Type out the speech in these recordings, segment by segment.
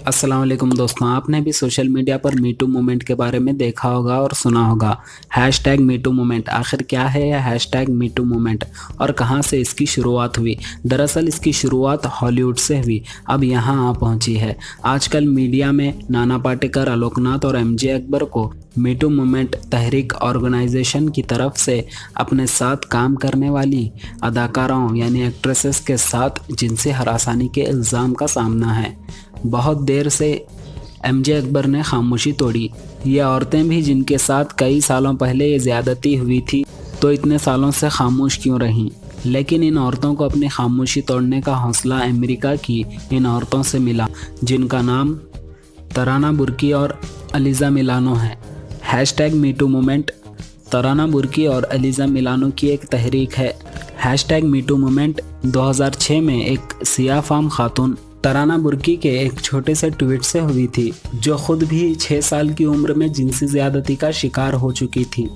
अस्सलाम वालेकुम दोस्तों, आपने भी सोशल मीडिया पर मीटू मूवमेंट के बारे में देखा होगा और सुना होगा। हैशटैग मीटू मूवमेंट आखिर क्या है यह हैशटैग मीटू मूवमेंट और कहां से इसकी शुरुआत हुई। दरअसल इसकी शुरुआत हॉलीवुड से हुई, अब यहां आ पहुंची है। आजकल मीडिया में नाना पाटेकर, आलोकनाथ और एमजे अकबर को मीटू मूवमेंट तहरीक ऑर्गेनाइजेशन की तरफ से अपने साथ काम करने वाली अदाकाराओं यानी एक्ट्रेसेस के साथ जिनसी हरासानी के इल्ज़ाम का सामना है। बहुत देर से एमजे अकबर ने खामोशी तोड़ी। ये औरतें भी जिनके साथ कई सालों पहले ये ज़्यादती हुई थी तो इतने सालों से खामोश क्यों रहीं। लेकिन इन औरतों को अपनी खामोशी तोड़ने का हौसला अमेरिका की इन औरतों से मिला जिनका नाम तराना बुर्की और अलीज़ा मिलानो है। हैशटैग मीटू मूवमेंट तराना बुर्की और अलीज़ा मिलानो की एक तहरीक है। हैशटैग मीटू मूवमेंट 2006 में एक सियाह फाम खातून तराना बुर्की के एक छोटे से ट्वीट से हुई थी, जो खुद भी 6 साल की उम्र में जिनसी ज़्यादती का शिकार हो चुकी थी।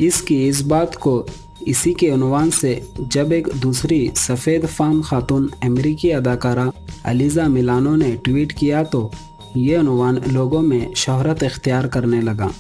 इस बात को इसी के उन्वान से जब एक दूसरी सफ़ेद फाम खातून अमेरिकी अदाकारा अलीज़ा मिलानो ने ट्वीट किया तो ये उन्वान लोगों में शोहरत इख्तियार करने लगा।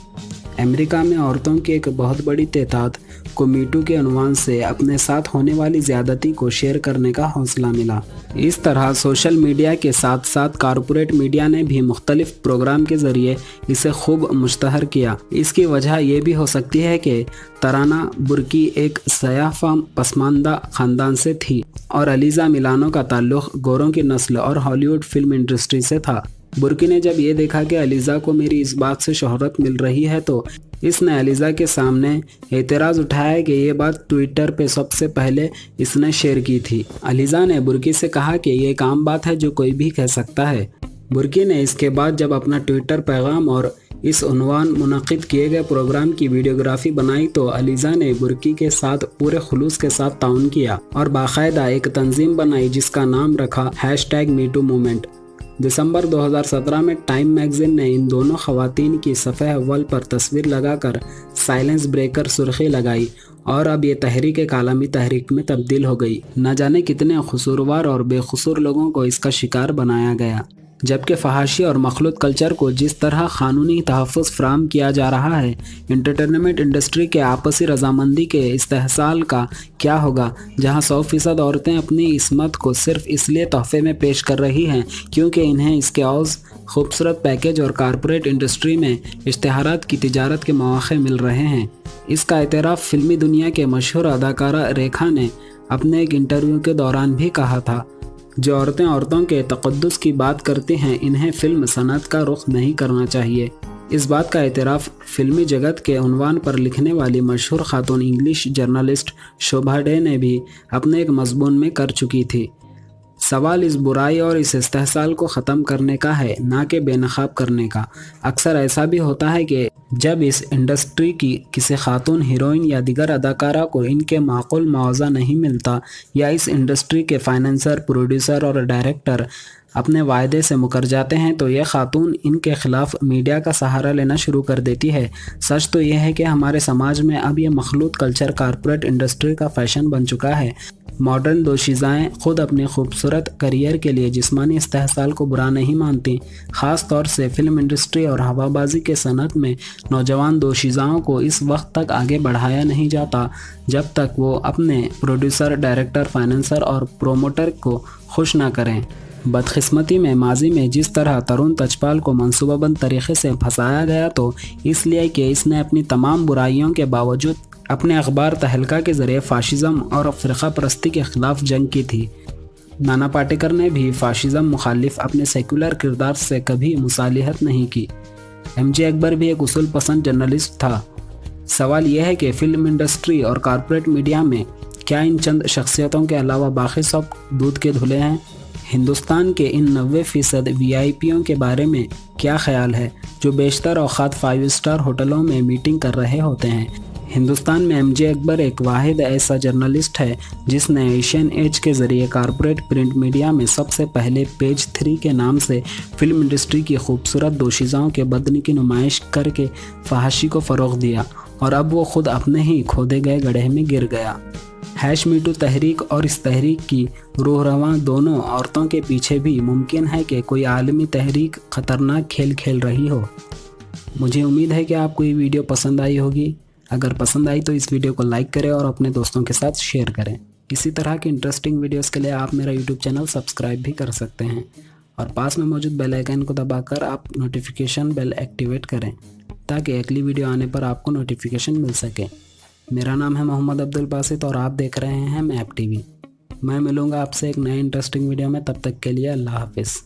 अमेरिका में औरतों की एक बहुत बड़ी तादाद को मीटू के उन्वान से अपने साथ होने वाली ज़्यादती को शेयर करने का हौसला मिला। इस तरह सोशल मीडिया के साथ साथ कॉरपोरेट मीडिया ने भी मुख्तलिफ प्रोग्राम के ज़रिए इसे खूब मुश्तहर किया। इसकी वजह यह भी हो सकती है कि तराना बुर्की एक सयाह फाम पसमानदा ख़ानदान से थी और अलीज़ा मिलानो का ताल्लुक़ गोरों की नस्ल और हॉलीवुड फिल्म इंडस्ट्री से था। बुर्की ने जब ये देखा कि अलीज़ा को मेरी इस बात से शोहरत मिल रही है तो इसने अलीज़ा के सामने एतराज़ उठाया कि ये बात ट्विटर पे सबसे पहले इसने शेयर की थी। अलीज़ा ने बुर्की से कहा कि ये एक आम बात है जो कोई भी कह सकता है। बुर्की ने इसके बाद जब अपना ट्विटर पैगाम और इस उन्वान मुनक़िद किए गए प्रोग्राम की वीडियोग्राफी बनाई तो अलीज़ा ने बुर्की के साथ पूरे खुलूस के साथ ताउन किया और बाकायदा एक तंजीम बनाई जिसका नाम रखा हैशटैग मीटू मूवमेंट। दिसंबर 2017 में टाइम मैगज़ीन ने इन दोनों ख़वातीन की सफ़ह अव्वल पर तस्वीर लगाकर साइलेंस ब्रेकर सुर्खी लगाई और अब ये तहरीक एक आलमी तहरीक में तब्दील हो गई। न जाने कितने कसूरवार और बेकसूर लोगों को इसका शिकार बनाया गया। जबकि फहाशी और मखलूत कल्चर को जिस तरह क़ानूनी तहफ़्फ़ुज़ फ़राहम किया जा रहा है, एंटरटेनमेंट इंडस्ट्री के आपसी रजामंदी के इस्तेहसाल का क्या होगा, जहां 100% औरतें अपनी इस्मत को सिर्फ इसलिए तोहफे में पेश कर रही हैं क्योंकि इन्हें इसके औज़ खूबसूरत पैकेज और कॉरपोरेट इंडस्ट्री में इश्तिहारात की तिजारत के मौक़े मिल रहे हैं। इसका एतराफ़ फ़िल्मी दुनिया के मशहूर अदाकारा रेखा ने अपने एक इंटरव्यू के दौरान भी कहा था। जो औरतें औरतों के तक़द्दुस की बात करती हैं, इन्हें फ़िल्म सनत का रुख नहीं करना चाहिए। इस बात का एतराफ़ फ़िल्मी जगत के उन्वान पर लिखने वाली मशहूर खातून इंग्लिश जर्नलिस्ट शोभा डे ने भी अपने एक मज़मून में कर चुकी थी। सवाल इस बुराई और इस इस्तेहसाल को ख़त्म करने का है, ना कि बेनकाब करने का। अक्सर ऐसा भी होता है कि जब इस इंडस्ट्री की किसी खातून हीरोइन या दिगर अदाकारा को इनके माकूल मुआवजा नहीं मिलता या इस इंडस्ट्री के फाइनेंसर, प्रोड्यूसर और डायरेक्टर अपने वायदे से मुकर जाते हैं तो यह खातून इनके ख़िलाफ़ मीडिया का सहारा लेना शुरू कर देती है। सच तो यह है कि हमारे समाज में अब यह मखलूत कल्चर कॉरपोरेट इंडस्ट्री का फ़ैशन बन चुका है। मॉडर्न दोशीज़ाएँ खुद अपने खूबसूरत करियर के लिए जिस्मानी इस्तेहसाल को बुरा नहीं मानती। ख़ास तौर से फ़िल्म इंडस्ट्री और हवाबाजी के सनत में नौजवान दोशीज़ाओं को इस वक्त तक आगे बढ़ाया नहीं जाता जब तक वो अपने प्रोड्यूसर, डायरेक्टर, फाइनेंसर और प्रोमोटर को खुश ना करें। बदकिस्मती में माजी में जिस तरह तरुण तजपाल को मंसूबाबंद तरीक़े से फंसाया गया तो इसलिए कि इसने अपनी तमाम बुराइयों के बावजूद अपने अखबार तहलका के ज़रिए फ़ाशिज़म और फ़िरक़ा परस्ती के ख़िलाफ़ जंग की थी। नाना पाटेकर ने भी फ़ाशिज़म मुखालिफ अपने सेकुलर किरदार से कभी मुसालिहत नहीं की। एमजे अकबर भी एक उसूल पसंद जर्नलिस्ट था। सवाल यह है कि फ़िल्म इंडस्ट्री और कॉरपोरेट मीडिया में क्या इन चंद शख्सियतों के अलावा बाकी सब दूध के धुले हैं? हिंदुस्तान के इन 90% वीआईपीओं के बारे में क्या ख्याल है जो बेशतर औक़ात 5 स्टार होटलों में मीटिंग कर रहे होते हैं? हिंदुस्तान में एमजे अकबर एक वाहिद ऐसा जर्नलिस्ट है जिसने एशियन एज के ज़रिए कॉरपोरेट प्रिंट मीडिया में सबसे पहले पेज 3 के नाम से फ़िल्म इंडस्ट्री की खूबसूरत दोशीज़ाओं के बदन की नुमाइश करके फहाशी को फ़रोग़ दिया और अब वो ख़ुद अपने ही खोदे गए गड्ढे में गिर गया। हैश मीटू तहरीक और इस तहरीक की रूहरवां दोनों औरतों के पीछे भी मुमकिन है कि कोई आलमी तहरीक ख़तरनाक खेल खेल रही हो। मुझे उम्मीद है कि आपको ये वीडियो पसंद आई होगी। अगर पसंद आई तो इस वीडियो को लाइक करें और अपने दोस्तों के साथ शेयर करें। इसी तरह की इंटरेस्टिंग वीडियोस के लिए आप मेरा यूट्यूब चैनल सब्सक्राइब भी कर सकते हैं और पास में मौजूद बेल आइकन को दबाकर आप नोटिफिकेशन बेल एक्टिवेट करें ताकि अगली वीडियो आने पर आपको नोटिफिकेशन मिल सके। मेरा नाम है मोहम्मद अब्दुल बासित और आप देख रहे हैं मैप टीवी। मैं मिलूँगा आपसे एक नए इंटरेस्टिंग वीडियो में, तब तक के लिए अल्लाह हाफिज़।